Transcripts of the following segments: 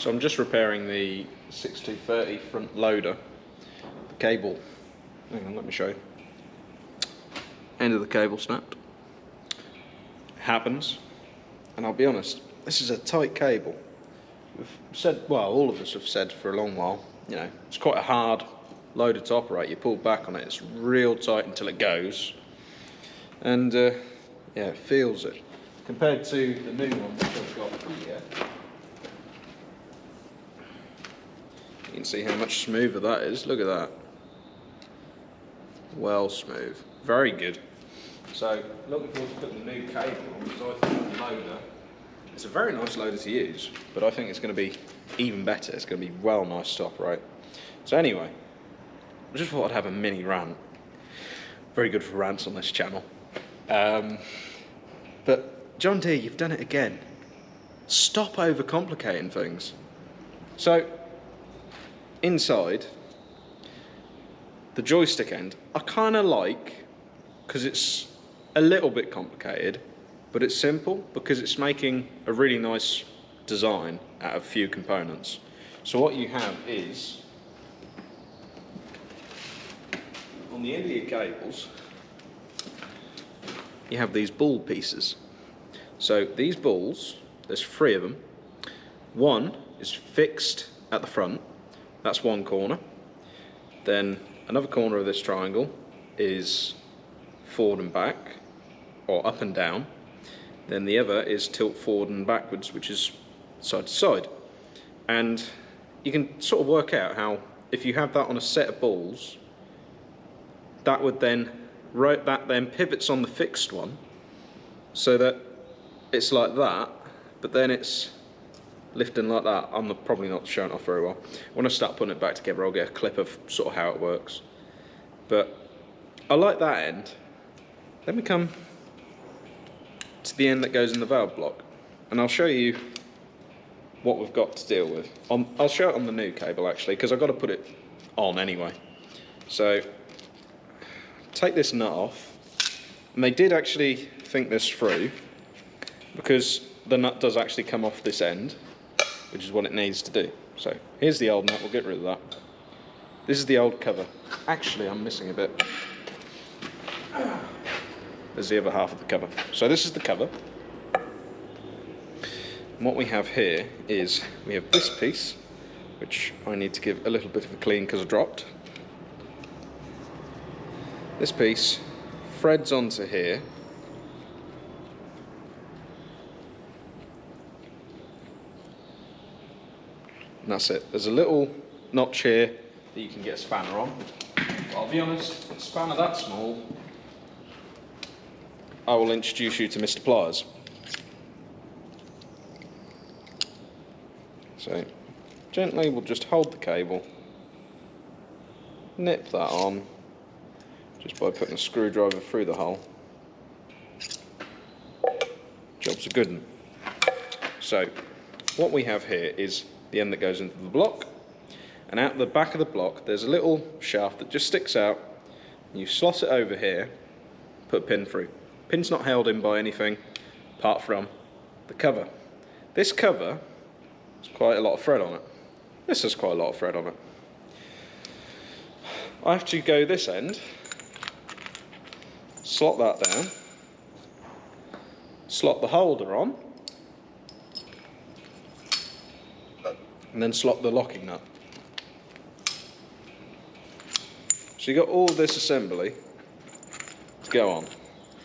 So I'm just repairing the 6230 front loader. The cable, hang on, let me show you. End of the cable snapped. It happens, and I'll be honest, this is a tight cable. We've said, well, all of us have said for a long while, you know, it's quite a hard loader to operate. You pull back on it, it's real tight until it goes, and yeah, it feels it. Compared to the new one which I've got here, you can see how much smoother that is. Look at that. Well smooth. Very good. So, looking forward to putting the new cable on, because I think the loader, it's a very nice loader to use, but I think it's going to be even better. It's going to be well nice to operate. So anyway, I just thought I'd have a mini rant. Very good for rants on this channel. But John Deere, you've done it again. Stop overcomplicating things. So, inside, the joystick end, I kind of like, because it's a little bit complicated, but it's simple because it's making a really nice design out of few components. So what you have is, on the end of your cables, you have these ball pieces. So these balls, there's 3 of them. One is fixed at the front, that's one corner. Then another corner of this triangle is forward and back, or up and down. Then the other is tilt forward and backwards, which is side to side. And you can sort of work out how, if you have that on a set of balls, that would then, that then pivots on the fixed one, so that it's like that, but then it's lifting like that. I'm probably not showing it off very well. When I start putting it back together, I'll get a clip of sort of how it works. But I like that end. Then we come to the end that goes in the valve block, and I'll show you what we've got to deal with. I'll show it on the new cable actually, because I've got to put it on anyway. So take this nut off, and they did actually think this through, because the nut does actually come off this end, which is what it needs to do. So here's the old nut, we'll get rid of that. This is the old cover. Actually, I'm missing a bit. There's the other half of the cover. So this is the cover. And what we have here is, we have this piece, which I need to give a little bit of a clean because I dropped. This piece threads onto here. And that's it. There's a little notch here that you can get a spanner on. But I'll be honest, a spanner that small, I will introduce you to Mr. Pliers. So, gently we'll just hold the cable, nip that on, just by putting a screwdriver through the hole. Job's a good one. So, what we have here is the end that goes into the block, and out the back of the block there's a little shaft that just sticks out, and you slot it over here, put a pin through. Pin's not held in by anything apart from the cover. This cover has quite a lot of thread on it. This has quite a lot of thread on it. I have to go this end, slot that down, slot the holder on, and then slot the locking nut. So you got all this assembly to go on.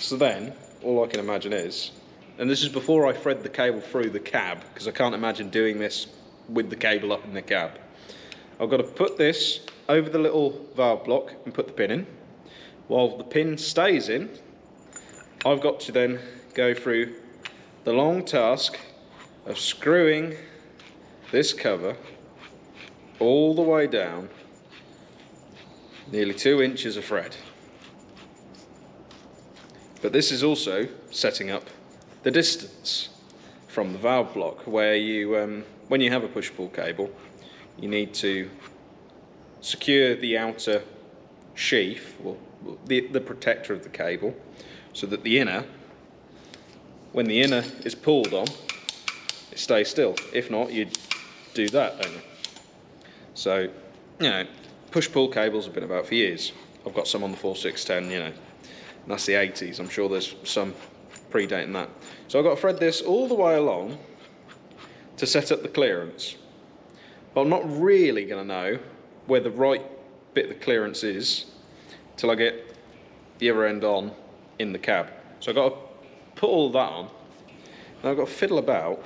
So then, all I can imagine is, and this is before I thread the cable through the cab, because I can't imagine doing this with the cable up in the cab. I've got to put this over the little valve block and put the pin in. While the pin stays in, I've got to then go through the long task of screwing this cover all the way down, nearly 2 inches of thread. But this is also setting up the distance from the valve block, where you, when you have a push-pull cable, you need to secure the outer sheath, or the protector of the cable, so that the inner, when the inner is pulled on, it stays still. If not, you'd do that, don't they? So, you know, push-pull cables have been about for years. I've got some on the 4610, you know, and that's the 80s. I'm sure there's some predating that. So I've got to thread this all the way along to set up the clearance. But I'm not really going to know where the right bit of the clearance is till I get the other end on in the cab. So I've got to put all that on, and I've got to fiddle about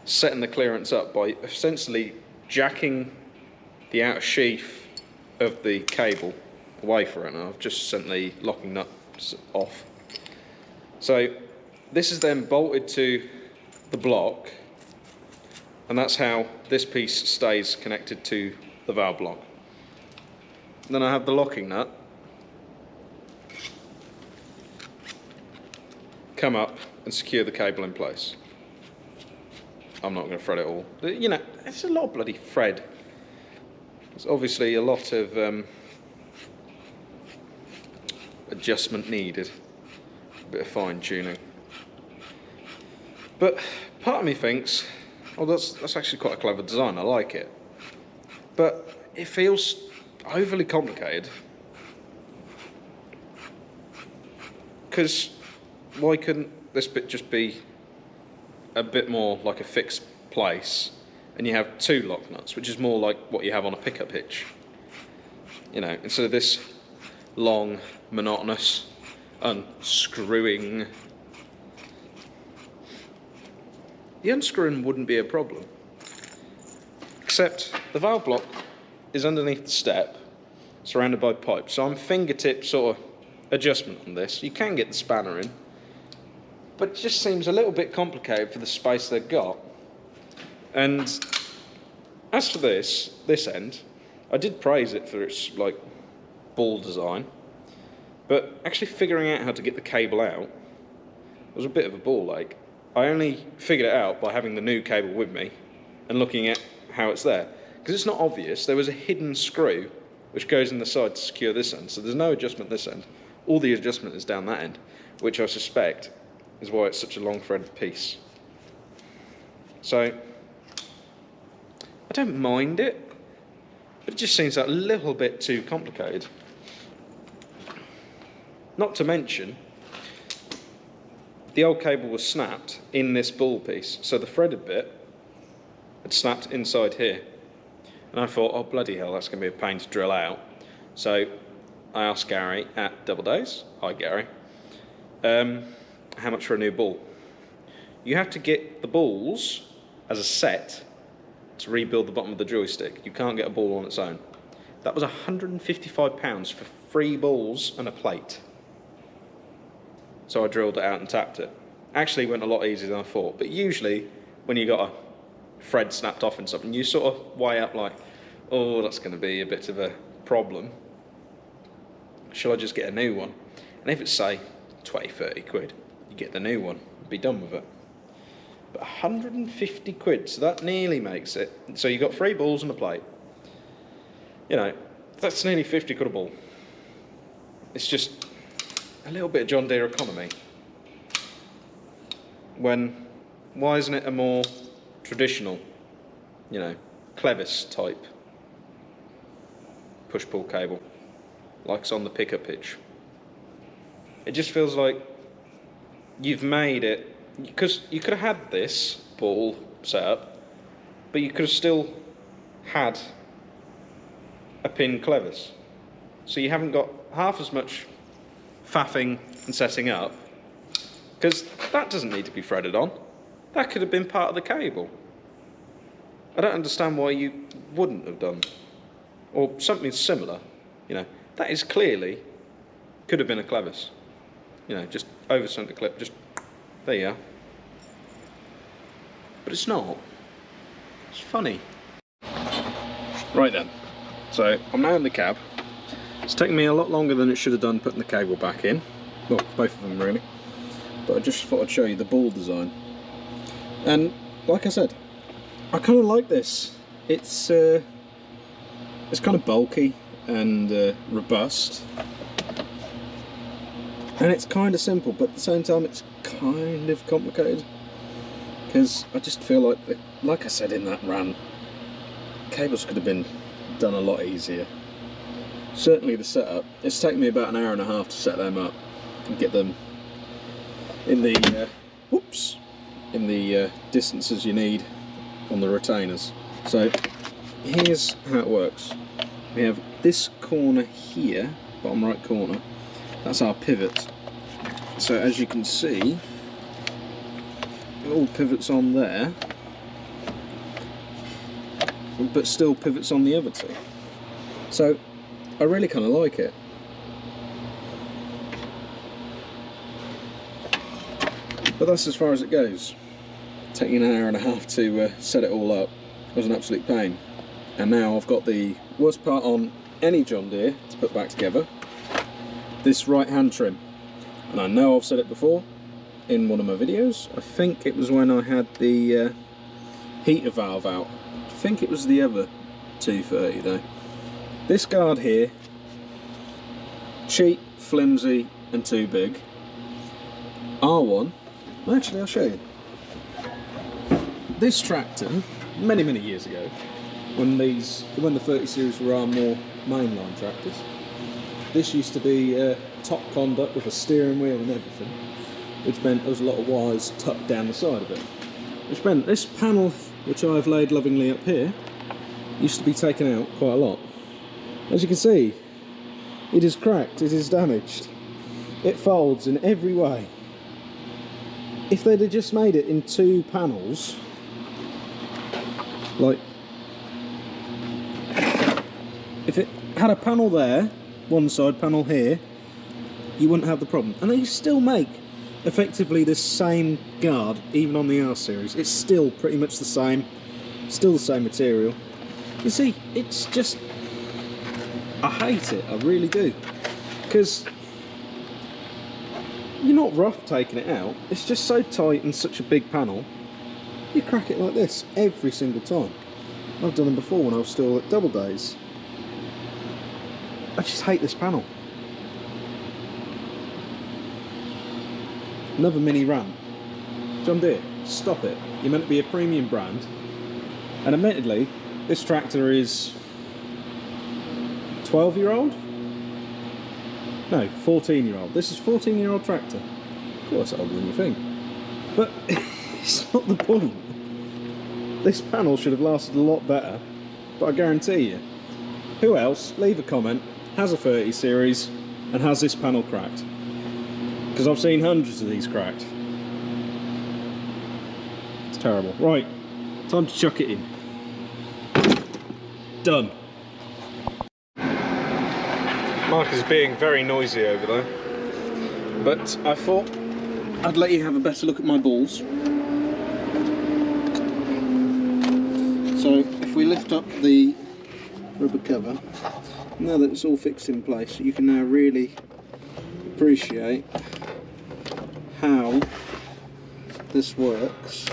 setting the clearance up by essentially jacking the outer sheath of the cable away from it. And I've just sent the locking nuts off. So this is then bolted to the block, and that's how this piece stays connected to the valve block. Then I have the locking nut come up and secure the cable in place. I'm not going to thread it all. You know, it's a lot of bloody thread. There's obviously a lot of adjustment needed, a bit of fine tuning. But part of me thinks, oh, that's actually quite a clever design, I like it. But it feels overly complicated. Because why couldn't this bit just be a bit more like a fixed place, and you have two lock nuts, which is more like what you have on a pickup hitch? You know, instead of this long, monotonous unscrewing. The unscrewing wouldn't be a problem, except the valve block is underneath the step, surrounded by pipes. So I'm fingertip sort of adjustment on this. You can get the spanner in, but it just seems a little bit complicated for the space they've got. And as for this end, I did praise it for its like ball design, but actually figuring out how to get the cable out was a bit of a ball ache. I only figured it out by having the new cable with me and looking at how it's there. Because it's not obvious, there was a hidden screw which goes in the side to secure this end, so there's no adjustment this end. All the adjustment is down that end, which I suspect is why it's such a long threaded piece. So, I don't mind it, but it just seems a little bit too complicated. Not to mention, the old cable was snapped in this ball piece, so the threaded bit had snapped inside here. And I thought, oh bloody hell, that's going to be a pain to drill out. So I asked Gary at Double Days, hi Gary, how much for a new ball? You have to get the balls as a set to rebuild the bottom of the joystick. You can't get a ball on its own. That was £155 for 3 balls and a plate. So I drilled it out and tapped it. Actually went a lot easier than I thought, but usually when you got a thread snapped off in something, you sort of weigh up like, oh, that's going to be a bit of a problem. Shall I just get a new one? And if it's, say, 20, 30 quid, you get the new one, be done with it. But 150 quid, so that nearly makes it. So you got 3 balls and a plate. You know, that's nearly 50 quid a ball. It's just a little bit of John Deere economy. Why isn't it a more traditional, you know, clevis type push-pull cable, like it's on the pickup hitch? It just feels like you've made it, because you could have had this ball set up, but you could have still had a pin clevis. So you haven't got half as much faffing and setting up, because that doesn't need to be threaded on. That could have been part of the cable. I don't understand why you wouldn't have done, or something similar. You know, that is clearly could have been a clevis. You know, just over center clip, just there you are. But it's not. It's funny. Right then, so I'm now in the cab. It's taken me a lot longer than it should have done putting the cable back in. Well, both of them really. But I just thought I'd show you the ball design. And like I said, I kind of like this. It's kind of bulky and robust. And it's kind of simple, but at the same time it's kind of complicated. because I just feel like I said in that rant, cables could have been done a lot easier. Certainly the setup, it's taken me about an hour and a half to set them up and get them in the distances you need on the retainers. So here's how it works. We have this corner here, bottom right corner, that's our pivot. So as you can see, it all pivots on there, but still pivots on the other two. So I really kind of like it. But that's as far as it goes. Taking an hour and a half to set it all up was an absolute pain. And now I've got the worst part on any John Deere to put back together, this right hand trim. And I know I've said it before in one of my videos. I think it was when I had the heater valve out. I think it was the other 230 though. This guard here, cheap, flimsy and too big. R1, actually I'll show you. This tractor, many years ago, when the 30 series were our more mainline tractors, this used to be top conduct with a steering wheel and everything, which meant there was a lot of wires tucked down the side of it. Which meant this panel, which I have laid lovingly up here, used to be taken out quite a lot. As you can see, it is cracked, it is damaged, it folds in every way. If they'd have just made it in two panels, like, if it had a panel there, one side panel here, you wouldn't have the problem. And they still make effectively the same guard, even on the R series. It's still pretty much the same, still the same material. You see, it's just, I hate it, I really do. Because you're not rough taking it out, it's just so tight and such a big panel, you crack it like this every single time. I've done them before when I was still at double days. I just hate this panel. Another mini rant. John Deere, stop it. You're meant to be a premium brand. And admittedly, this tractor is 12-year-old? No, 14-year-old. This is a 14-year-old tractor. Of course, it's older than you think. But it's not the point. This panel should have lasted a lot better. But I guarantee you, who else, leave a comment, has a 30 series and has this panel cracked? Because I've seen hundreds of these cracked. It's terrible. Right, time to chuck it in. Done. Mark is being very noisy over there, but I thought I'd let you have a better look at my balls. So if we lift up the rubber cover, now that it's all fixed in place, you can now really appreciate how this works.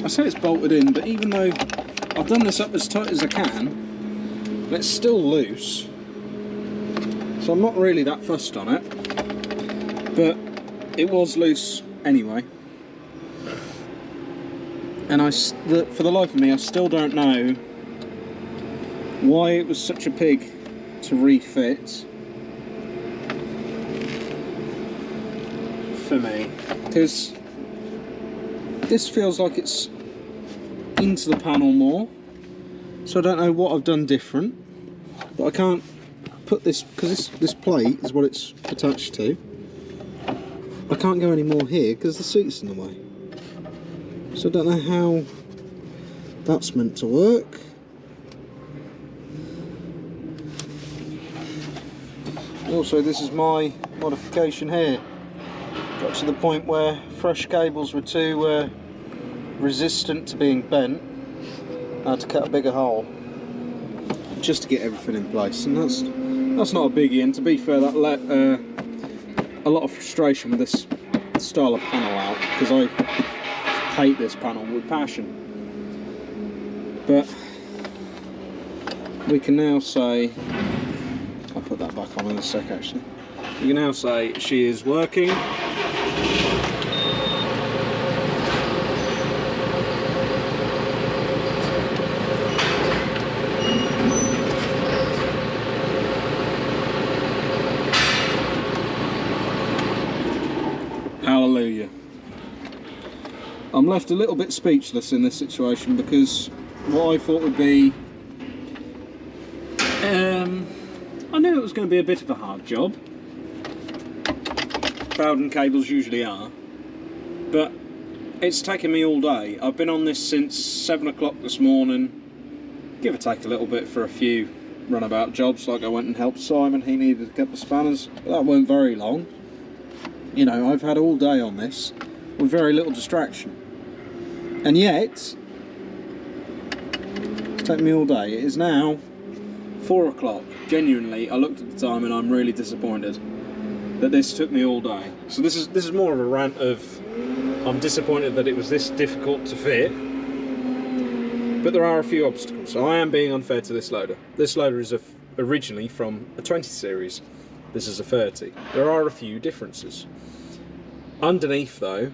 I say it's bolted in, but even though I've done this up as tight as I can, it's still loose, so I'm not really that fussed on it, but it was loose anyway. And for the life of me, I still don't know why it was such a pig to refit for me, because this feels like it's into the panel more, so I don't know what I've done different, but I can't put this, because this plate is what it's attached to. I can't go any more here because the seat's in the way, so I don't know how that's meant to work. Also, this is my modification here. Got to the point where fresh cables were too resistant to being bent. I had to cut a bigger hole just to get everything in place, and that's not a biggie. And to be fair, that let a lot of frustration with this style of panel out, because I hate this panel with passion. But we can now say, I'll put that back on in a sec actually. You can now say she is working. Hallelujah. I'm left a little bit speechless in this situation because what I thought would be... I knew it was going to be a bit of a hard job. Bowden cables usually are. But it's taken me all day. I've been on this since 7 o'clock this morning. Give or take a little bit for a few runabout jobs, like I went and helped Simon. He needed a couple of spanners. But that weren't very long. You know, I've had all day on this with very little distraction. And yet, it's taken me all day. It is now 4 o'clock. Genuinely, I looked at the time and I'm really disappointed that this took me all day. So this is more of a rant of I'm disappointed that it was this difficult to fit. But there are a few obstacles. So I am being unfair to this loader. This loader is originally from a 20 series. This is a 30. There are a few differences. Underneath though,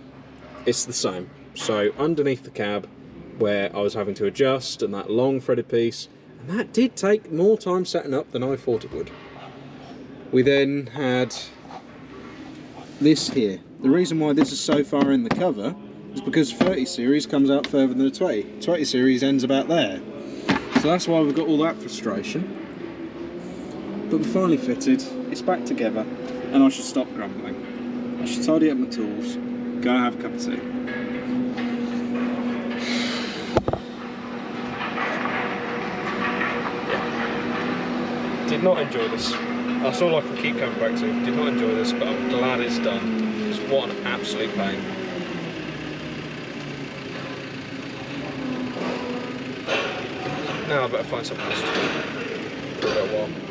it's the same. So underneath the cab, where I was having to adjust, and that long threaded piece, and that did take more time setting up than I thought it would. We then had this here. The reason why this is so far in the cover is because 30 series comes out further than the 20. 20 series ends about there. So that's why we've got all that frustration. But we're finally fitted, it's back together, and I should stop grumbling. I should tidy up my tools, go have a cup of tea. Did not enjoy this. That's all I can keep coming back to. Did not enjoy this, but I'm glad it's done. Because what an absolute pain. Now I better find something else to do for a little while.